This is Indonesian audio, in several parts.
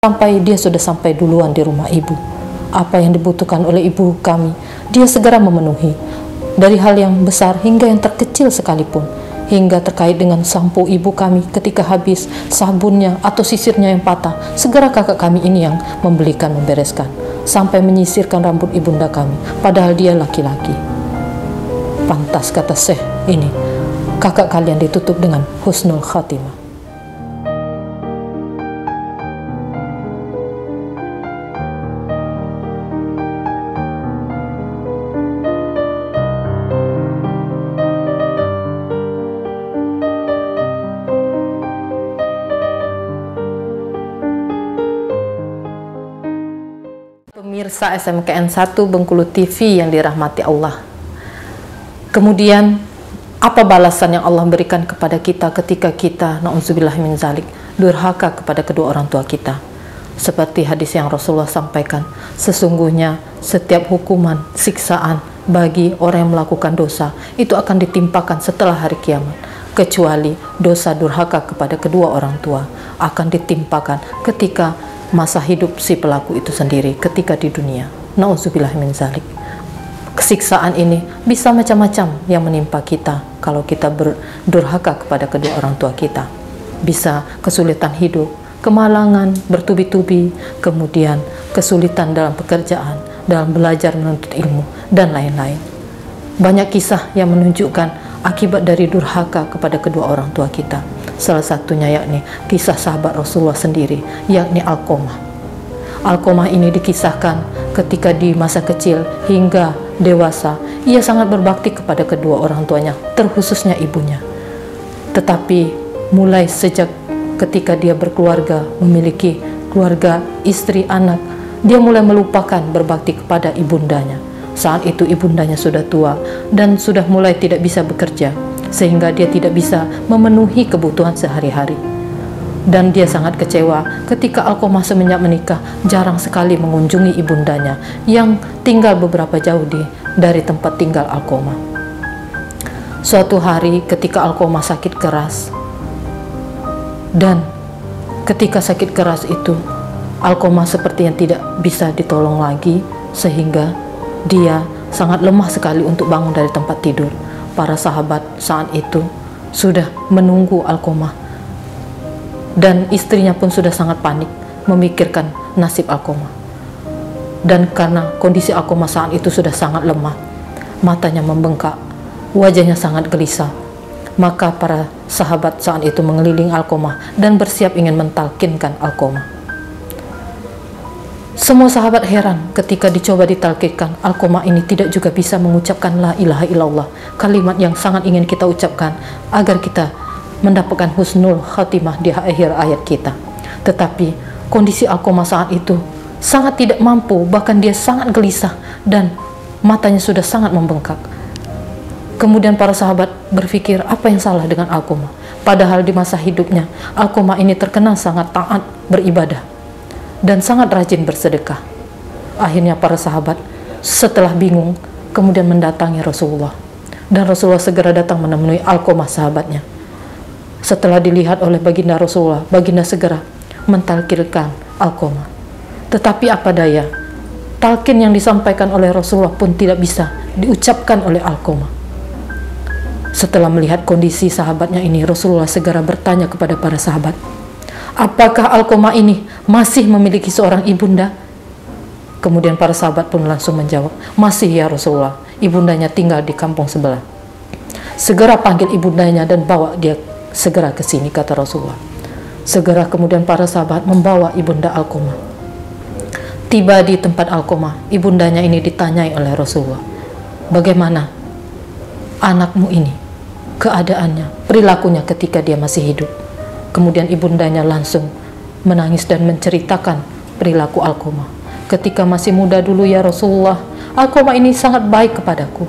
Sampai dia sudah sampai duluan di rumah ibu. Apa yang dibutuhkan oleh ibu kami, dia segera memenuhi. Dari hal yang besar hingga yang terkecil sekalipun. Hingga terkait dengan sampo ibu kami ketika habis, sabunnya atau sisirnya yang patah, segera kakak kami ini yang membelikan, membereskan. Sampai menyisirkan rambut ibunda kami, padahal dia laki-laki. Pantas kata Syekh ini, kakak kalian ditutup dengan husnul khatimah. Pemirsa SMKN 1 Bengkulu TV yang dirahmati Allah. Kemudian, apa balasan yang Allah berikan kepada kita ketika kita, na'udzubillah min zalik, durhaka kepada kedua orang tua kita? Seperti hadis yang Rasulullah sampaikan, sesungguhnya setiap hukuman, siksaan bagi orang yang melakukan dosa, itu akan ditimpakan setelah hari kiamat. Kecuali dosa durhaka kepada kedua orang tua akan ditimpakan ketika masa hidup si pelaku itu sendiri ketika di dunia. Na'udzubillah min zalik. Kesiksaan ini bisa macam-macam yang menimpa kita kalau kita berdurhaka kepada kedua orang tua kita. Bisa kesulitan hidup, kemalangan, bertubi-tubi, kemudian kesulitan dalam pekerjaan, dalam belajar menuntut ilmu, dan lain-lain. Banyak kisah yang menunjukkan akibat dari durhaka kepada kedua orang tua kita. Salah satunya yakni kisah sahabat Rasulullah sendiri, yakni Alqamah. Alqamah ini dikisahkan ketika di masa kecil hingga dewasa, ia sangat berbakti kepada kedua orang tuanya, terkhususnya ibunya. Tetapi mulai sejak ketika dia berkeluarga, memiliki keluarga, istri, anak, dia mulai melupakan berbakti kepada ibundanya. Saat itu ibundanya sudah tua dan sudah mulai tidak bisa bekerja, sehingga dia tidak bisa memenuhi kebutuhan sehari-hari. Dan dia sangat kecewa ketika Alqamah semenjak menikah jarang sekali mengunjungi ibundanya yang tinggal beberapa jauh dari tempat tinggal Alqamah. Suatu hari ketika Alqamah sakit keras, dan ketika sakit keras itu Alqamah seperti yang tidak bisa ditolong lagi, sehingga dia sangat lemah sekali untuk bangun dari tempat tidur. Para sahabat saat itu sudah menunggu Alqamah, dan istrinya pun sudah sangat panik memikirkan nasib Alqamah. Dan karena kondisi Alqamah saat itu sudah sangat lemah, matanya membengkak, wajahnya sangat gelisah, maka para sahabat saat itu mengelilingi Alqamah dan bersiap ingin mentalkinkan Alqamah. Semua sahabat heran ketika dicoba ditalkinkan, Alqamah ini tidak juga bisa mengucapkan la ilaha illallah, kalimat yang sangat ingin kita ucapkan agar kita mendapatkan husnul khatimah di akhir ayat kita. Tetapi kondisi Alqamah saat itu sangat tidak mampu, bahkan dia sangat gelisah dan matanya sudah sangat membengkak. Kemudian para sahabat berpikir, apa yang salah dengan Alqamah? Padahal di masa hidupnya Alqamah ini terkenal sangat taat beribadah dan sangat rajin bersedekah. Akhirnya para sahabat setelah bingung kemudian mendatangi Rasulullah, dan Rasulullah segera datang menemui Alqamah sahabatnya. Setelah dilihat oleh baginda Rasulullah, baginda segera mentalkinkan Alqamah. Tetapi apa daya, talqin yang disampaikan oleh Rasulullah pun tidak bisa diucapkan oleh Alqamah. Setelah melihat kondisi sahabatnya ini, Rasulullah segera bertanya kepada para sahabat, apakah Alqamah ini masih memiliki seorang ibunda? Kemudian para sahabat pun langsung menjawab, masih ya Rasulullah, ibundanya tinggal di kampung sebelah. Segera panggil ibundanya dan bawa dia segera ke sini, kata Rasulullah. Segera kemudian para sahabat membawa ibunda Alqamah. Tiba di tempat Alqamah, ibundanya ini ditanyai oleh Rasulullah, bagaimana anakmu ini, keadaannya, perilakunya ketika dia masih hidup? Kemudian ibundanya langsung menangis dan menceritakan perilaku Alqamah. Ketika masih muda dulu ya Rasulullah, Alqamah ini sangat baik kepadaku.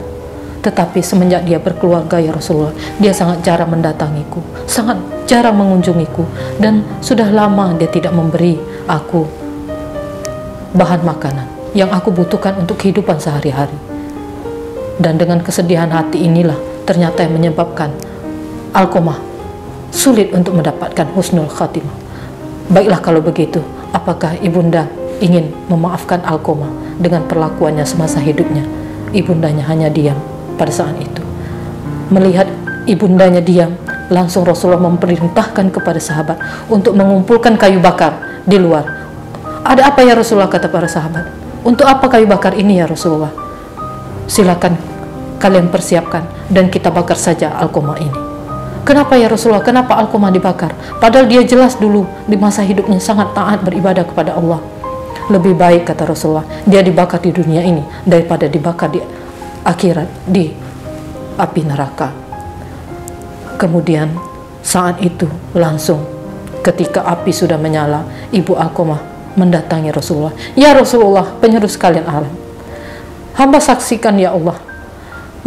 Tetapi semenjak dia berkeluarga ya Rasulullah, dia sangat jarang mendatangiku, sangat jarang mengunjungiku, dan sudah lama dia tidak memberi aku bahan makanan yang aku butuhkan untuk kehidupan sehari-hari. Dan dengan kesedihan hati inilah ternyata yang menyebabkan Alqamah sulit untuk mendapatkan husnul khatimah. Baiklah kalau begitu, Apakah ibunda ingin memaafkan Alqamah dengan perlakuannya semasa hidupnya? Ibundanya hanya diam pada saat itu. Melihat ibundanya diam, langsung Rasulullah memerintahkan kepada sahabat untuk mengumpulkan kayu bakar di luar. Ada apa ya Rasulullah, kata para sahabat. Untuk apa kayu bakar ini ya Rasulullah? Silakan kalian persiapkan dan kita bakar saja Alqamah ini. Kenapa ya Rasulullah? Kenapa Alqamah dibakar? Padahal dia jelas dulu di masa hidupnya sangat taat beribadah kepada Allah. Lebih baik, kata Rasulullah, dia dibakar di dunia ini daripada dibakar di akhirat, di api neraka. Kemudian saat itu langsung ketika api sudah menyala, ibu Alqamah mendatangi Rasulullah. Ya Rasulullah, penyeru sekalian alam, hamba saksikan ya Allah,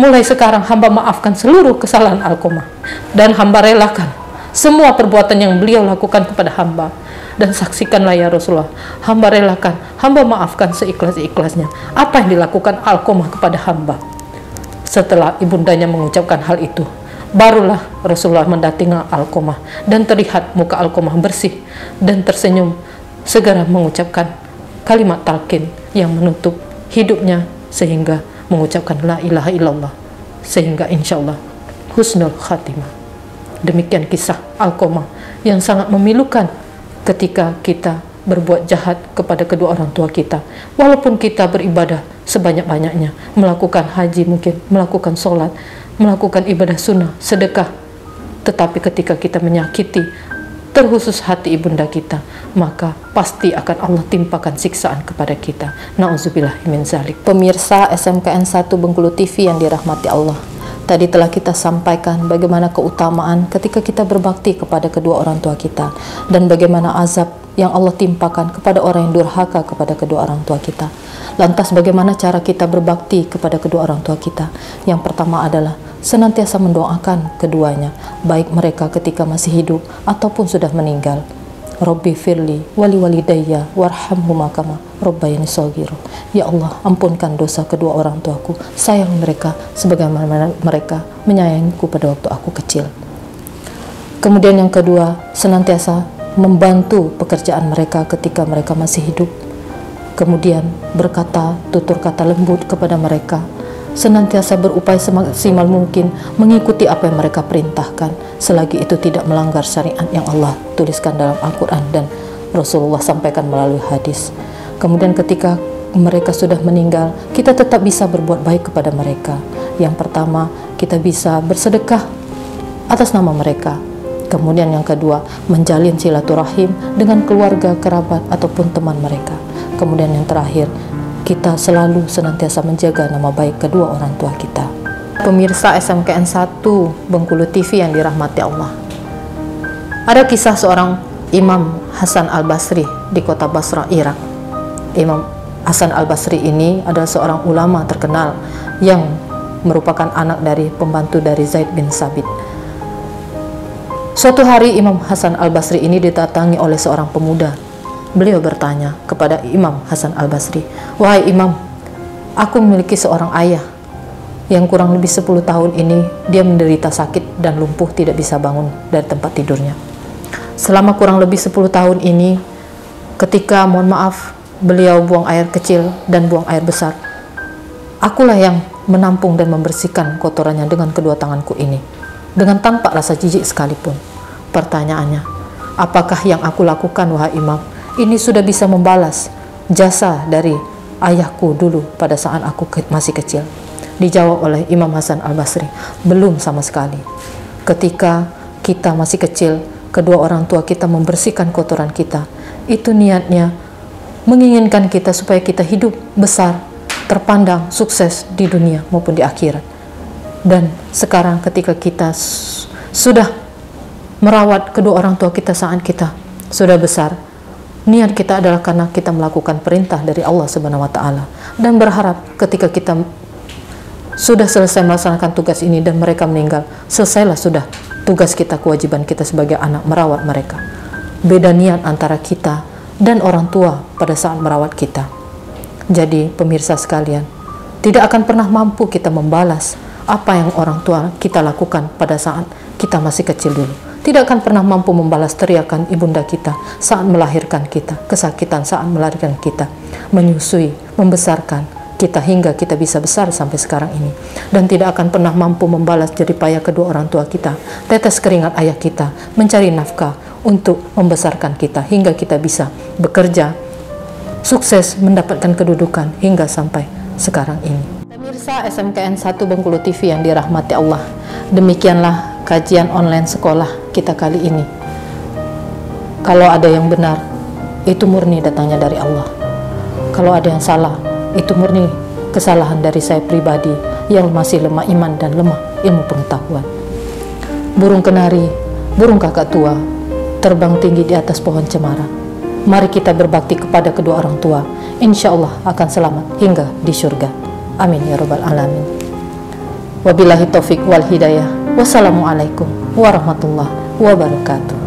mulai sekarang hamba maafkan seluruh kesalahan Alqamah dan hamba relakan semua perbuatan yang beliau lakukan kepada hamba. Dan saksikanlah ya Rasulullah, hamba relakan, hamba maafkan seikhlas-ikhlasnya apa yang dilakukan Alqamah kepada hamba. Setelah ibundanya mengucapkan hal itu, barulah Rasulullah mendatangi Alqamah dan terlihat muka Alqamah bersih dan tersenyum, segera mengucapkan kalimat talqin yang menutup hidupnya sehingga mengucapkan la ilaha illallah, sehingga insya Allah husnul khatimah. Demikian kisah Alqamah yang sangat memilukan ketika kita berbuat jahat kepada kedua orang tua kita. Walaupun kita beribadah sebanyak-banyaknya, melakukan haji mungkin, melakukan sholat, melakukan ibadah sunnah, sedekah, tetapi ketika kita menyakiti terkhusus hati ibunda kita, maka pasti akan Allah timpakan siksaan kepada kita. Na'udzubillah min zalik. Pemirsa SMKN 1 Bengkulu TV yang dirahmati Allah, tadi telah kita sampaikan bagaimana keutamaan ketika kita berbakti kepada kedua orang tua kita, dan bagaimana azab yang Allah timpakan kepada orang yang durhaka kepada kedua orang tua kita. Lantas bagaimana cara kita berbakti kepada kedua orang tua kita? Yang pertama adalah senantiasa mendoakan keduanya, baik mereka ketika masih hidup ataupun sudah meninggal. Rabbi firli wali walidayya warhamhuma kama rabbayani shaghira. Ya Allah, ampunkan dosa kedua orang tuaku, sayang mereka sebagaimana mereka menyayangiku pada waktu aku kecil. Kemudian yang kedua, senantiasa membantu pekerjaan mereka ketika mereka masih hidup. Kemudian berkata tutur kata lembut kepada mereka, senantiasa berupaya semaksimal mungkin mengikuti apa yang mereka perintahkan, selagi itu tidak melanggar syariat yang Allah tuliskan dalam Al-Quran dan Rasulullah sampaikan melalui hadis. Kemudian ketika mereka sudah meninggal, kita tetap bisa berbuat baik kepada mereka. Yang pertama, kita bisa bersedekah atas nama mereka. Kemudian yang kedua, menjalin silaturahim dengan keluarga, kerabat, ataupun teman mereka. Kemudian yang terakhir, kita selalu senantiasa menjaga nama baik kedua orang tua kita. Pemirsa SMKN 1 Bengkulu TV yang dirahmati Allah, ada kisah seorang Imam Hasan Al-Basri di kota Basra, Irak. Imam Hasan Al-Basri ini adalah seorang ulama terkenal yang merupakan anak dari pembantu dari Zaid bin Sabit. Suatu hari Imam Hasan Al-Basri ini didatangi oleh seorang pemuda. Beliau bertanya kepada Imam Hasan Al-Basri, "Wahai Imam, aku memiliki seorang ayah yang kurang lebih 10 tahun ini dia menderita sakit dan lumpuh, tidak bisa bangun dari tempat tidurnya. Selama kurang lebih 10 tahun ini, ketika mohon maaf beliau buang air kecil dan buang air besar, akulah yang menampung dan membersihkan kotorannya dengan kedua tanganku ini, dengan tanpa rasa jijik sekalipun." Pertanyaannya, apakah yang aku lakukan wahai Imam ini sudah bisa membalas jasa dari ayahku dulu pada saat aku masih kecil? Dijawab oleh Imam Hasan Al-Basri, belum sama sekali. Ketika kita masih kecil, kedua orang tua kita membersihkan kotoran kita, itu niatnya menginginkan kita supaya kita hidup besar, terpandang, sukses di dunia maupun di akhirat. Dan sekarang ketika kita sudah merawat kedua orang tua kita saat kita sudah besar, niat kita adalah karena kita melakukan perintah dari Allah Subhanahu wa Ta'ala, dan berharap ketika kita sudah selesai melaksanakan tugas ini dan mereka meninggal, selesailah sudah tugas kita, kewajiban kita sebagai anak merawat mereka. Beda niat antara kita dan orang tua pada saat merawat kita. Jadi pemirsa sekalian, tidak akan pernah mampu kita membalas apa yang orang tua kita lakukan pada saat kita masih kecil dulu. tidak akan pernah mampu membalas teriakan ibunda kita saat melahirkan kita, kesakitan saat melahirkan kita, menyusui, membesarkan kita hingga kita bisa besar sampai sekarang ini, dan tidak akan pernah mampu membalas jerih payah kedua orang tua kita, tetes keringat ayah kita, mencari nafkah untuk membesarkan kita hingga kita bisa bekerja, sukses mendapatkan kedudukan hingga sampai sekarang ini. Pemirsa SMKN 1 Bengkulu TV yang dirahmati Allah, demikianlah kajian online sekolah kita kali ini. Kalau ada yang benar, itu murni datangnya dari Allah. Kalau ada yang salah, itu murni kesalahan dari saya pribadi yang masih lemah iman dan lemah ilmu pengetahuan. Burung kenari, burung kakak tua, terbang tinggi di atas pohon cemara. Mari kita berbakti kepada kedua orang tua, insya Allah akan selamat hingga di surga. Amin ya rabbal alamin. Wabillahi taufik wal hidayah. Wassalamualaikum warahmatullahi wabarakatuh.